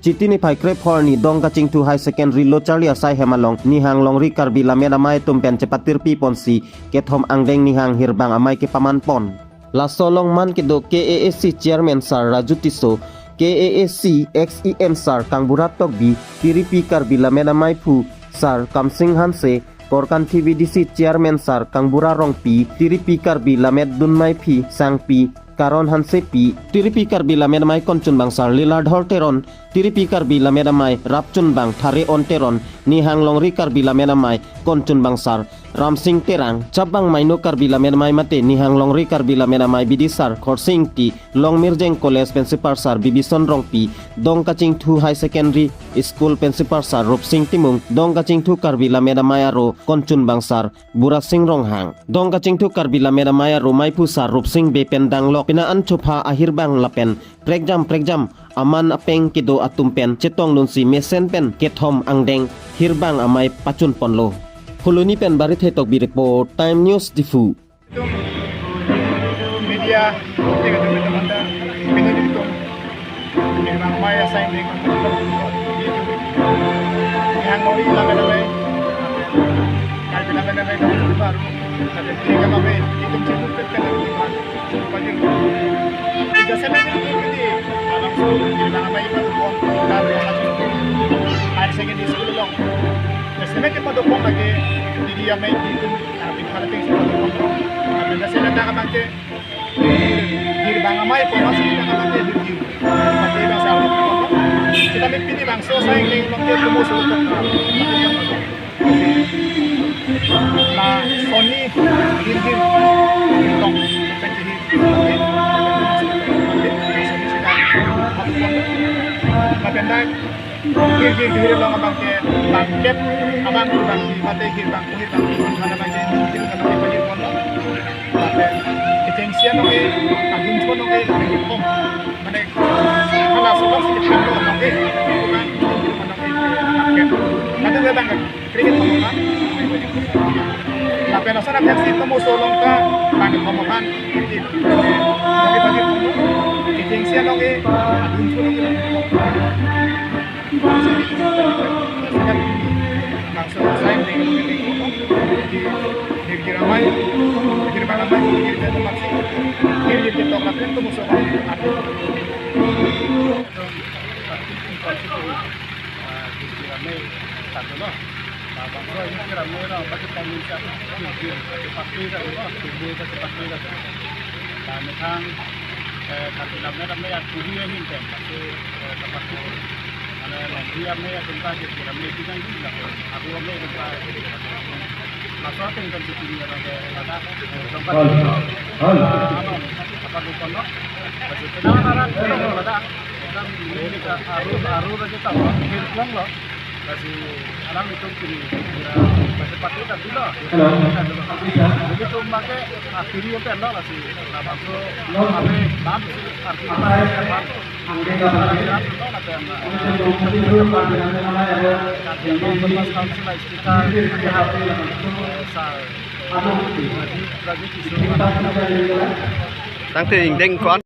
Chiti ni pai krep hor ni dong kaching tu high secondary lo Charlie asai hemalong ni hang long ri karbi lameda mai tumpen cepatir pi ponsi kethom angdeng ni hang hirbang amai ke paman pon. La solong man kedo KAAC chairman sar Raju Tiso KAAC XEM sar kang burat tokbi tiripi karbi lameda mai pu sar Kamsing Hanse Korkan TVDC chairman sar kang bura rongpi tiripi karbi lamed dun mai pi sangpi karon hanse pi tiripi karbi lamed mai konchun bang sar lilard horteron tiripi karbi lamed mai rapchun bang thare onteron ni hanglong ri karbi lamed mai konchun bang sar ramsing terang cabang maino karbi lamed mai mate ni hanglong ri karbi lamed mai bidisar khorsing ti long mirjeng college principal sar bibison rongpi dong kaching thu high secondary school principal sar rupsing timung dong kaching thu karbi lamed mai aro konchun bang sar burak sing ronghang dong kaching thu karbi lamed mai aro mai pu sar rupsing bepen danglok pinaan chopha ahir bang lapen prekjam aman apeng kido atumpen cetong lunsi mesen pen kethom angdeng hirbang amai pacun ponlo huluni pen barit hetok bi report time news difu media tiga teman-teman dan itu memang maya saya dengan yang mau lama-lama kalau lama-lama itu baru ada tiga kami itu cukup terkenal banyak tiga sana itu jadi langsung lama itu pun kalau air segini sepuluh long sebenarnya kita dukung lagi di dia main itu tapi kalau tinggal dukung ada saya nak amante diri bang amai pun masih nak amante diri tapi bang saya kita pilih bang so saya ingin mungkin temu suatu nah Sony diri long Magandang gir lang abang ke bangket abang bang mate gir bang kana bang gir kana pagir ko no mate intensia no ke agun ko no ke kom mane kala sebab kita no ke bukan mana ke bangket kada bang kriket mo kan tapi nasa na kasi mo solong ka bangket mo kan pagir ko no intensia no ke agun ko no ke langsung saya di ramai di ramai di tempat di tempat itu musuh dia me tempat di ramai tinggal di belakang aku me tempat masa tinggal di sini ada tempat apa di kono masih penasaran kalau ada kan ini harus aja tahu hilang loh masih orang itu kini masih pakai tapi loh begitu pakai akhirnya pendek lah sih masuk sampai bab artinya Tăng tình đinh con.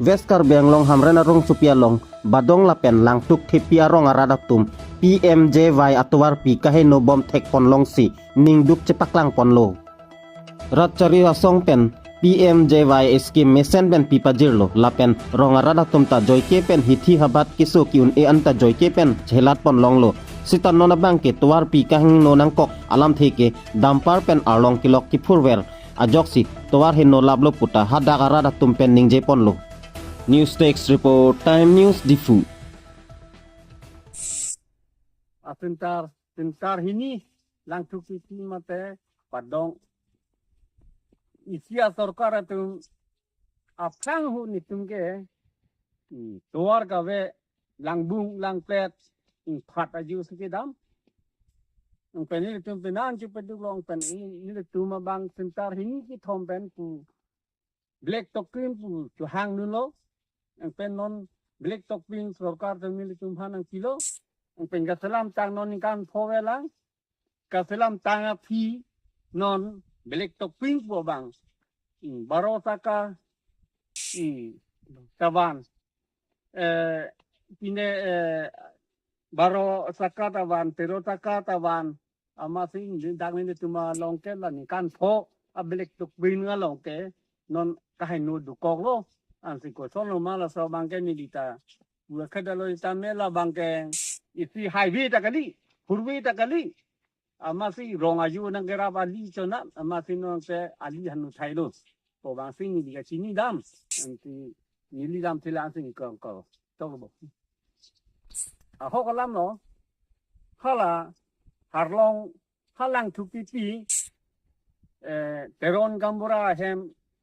Veskar Benglong Hamrena Rong Supialong Badong Lapen Langtuk Tipia Rong Aradatum PMJY Atwar Pi Kaheno Bom Tek Ponlong Si Ningduk Cepaklang Ponlo Ratchari Asong Pen PMJY Skim Mesen Ben Pipajirlo Lapen Rong Aradatum Ta Joyke Pen Hithi Habat Kiso Kiun E Anta Joyke Pen Chelat Ponlonglo Sitan Nona Bangke Tuar Pi Kahing Nonangkok Alam Theke Dampar Pen Arlong Kilok Kipurwer Ajoksi Tuar Hino Lablo Puta Hadak Aradatum Pen Ningje Ponlo News Text Report Time News Difu Pintar ini langsung kiti mate padong isia sarkar itu apang hu nitum ke tuar kawe langbung langpet phat aju sekedam ang penil tum penan cepat long pen ini tuma bang pintar ini ki thom pen pu black tokin pu chu hang nulo ang pen non black tokin sarkar temil tum hanang kilo ang pen kasalam tang non kan phowelang kasalam tang phi non black tokin pu bang barosa ka taban pine baro saka taban pero taka taban amasing dami ni tuma longke la ni kan pho abelek tuk bin nga longke non kahinu dukong lo an si ko son lo mala so bangke ni dita ula kada lo ita mela bangke isi highway takali hurway takali amasi rong ayu nang gerap ali chona amasi no se ali hanu thailo ko bang sing ni ga chini dam anti nili dam tila sing ko to bo a ho kalam no hala harlong halang tu pipi teron gambura hem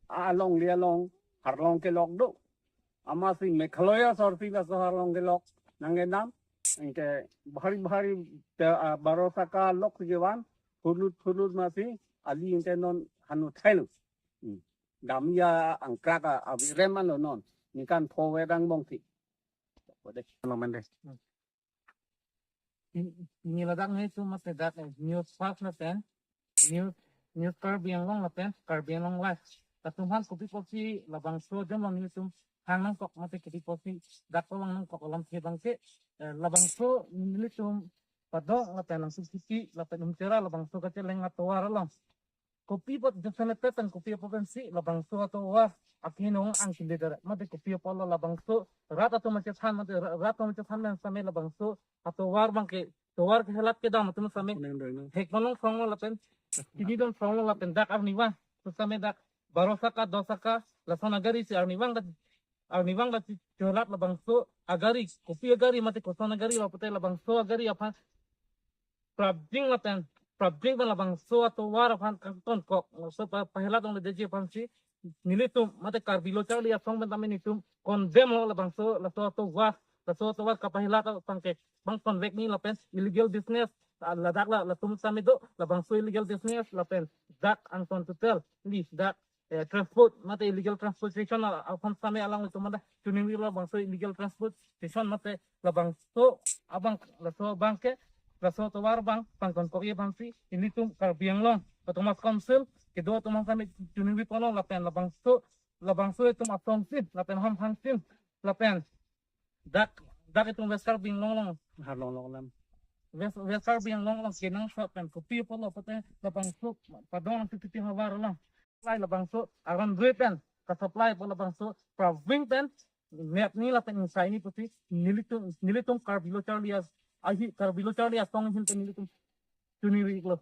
along lialong harlong ke lok do amasi me khloya sorti la harlong ke lok nangenam ingke bahari baro saka lok jewan fulut masih ali ingke non hanu thailu damia angkraka abireman lo non nikan powedang mongti bode nomende ini ladak ni tu mate dak news fast na ten news karbiang long na ten karbiang long life tatumhan kopi kopi labang so jam long ni tum hanang kok mate kopi kopi dak ko lang kok lam ke bangke labang so ni tum pado na ten lang subsidi lapen umtera labang so ka leng atwar lang kopi pot jasana petan kopi potensi labang so atwar akinong ang kindedara mate kopi polo labang so rata to macam han mate rata macam han lang sampai labang so atau war bangke towar ke halat ke dam tu sampai hek manong song lapen ini don song lapen dak arniwa tu sampai dak barosaka dosaka lasana gari si arniwang dak jolat labang so agari kopi agari mate kosana gari lapete labang so agari apa prabjing lapen prabjing ban labang so atau war apa kanton kok so pahelat dong ledeji pansi nilai tu mate karbilo cali asong bentamin itu kondem lo labang so laso atau war kapahilat pangke bang convect ni lapen illegal business ladak la tum sami do labang so illegal business lapen dak ang ton total list dak transport mate illegal transportation apon sami alang itu mata tuning labang so illegal transportation mate labang so abang laso bangke laso towar bang pangkon koye bangsi ini tum karbiang long Patumas Council kedua tumang sami tuning polong lapen labang so itu atong sin lapen ham sin lapen dak itu weskar bing long harlong long lam weskar bing long kinang shop pen kopi polo pate labang so padong titi hawar lang supply labang so aron pen ka supply polo labang so praving pen net ni lapen insai ni puti nilitum karbilo charlias ahi karbilo charlias tong hin nilitum tuniri lo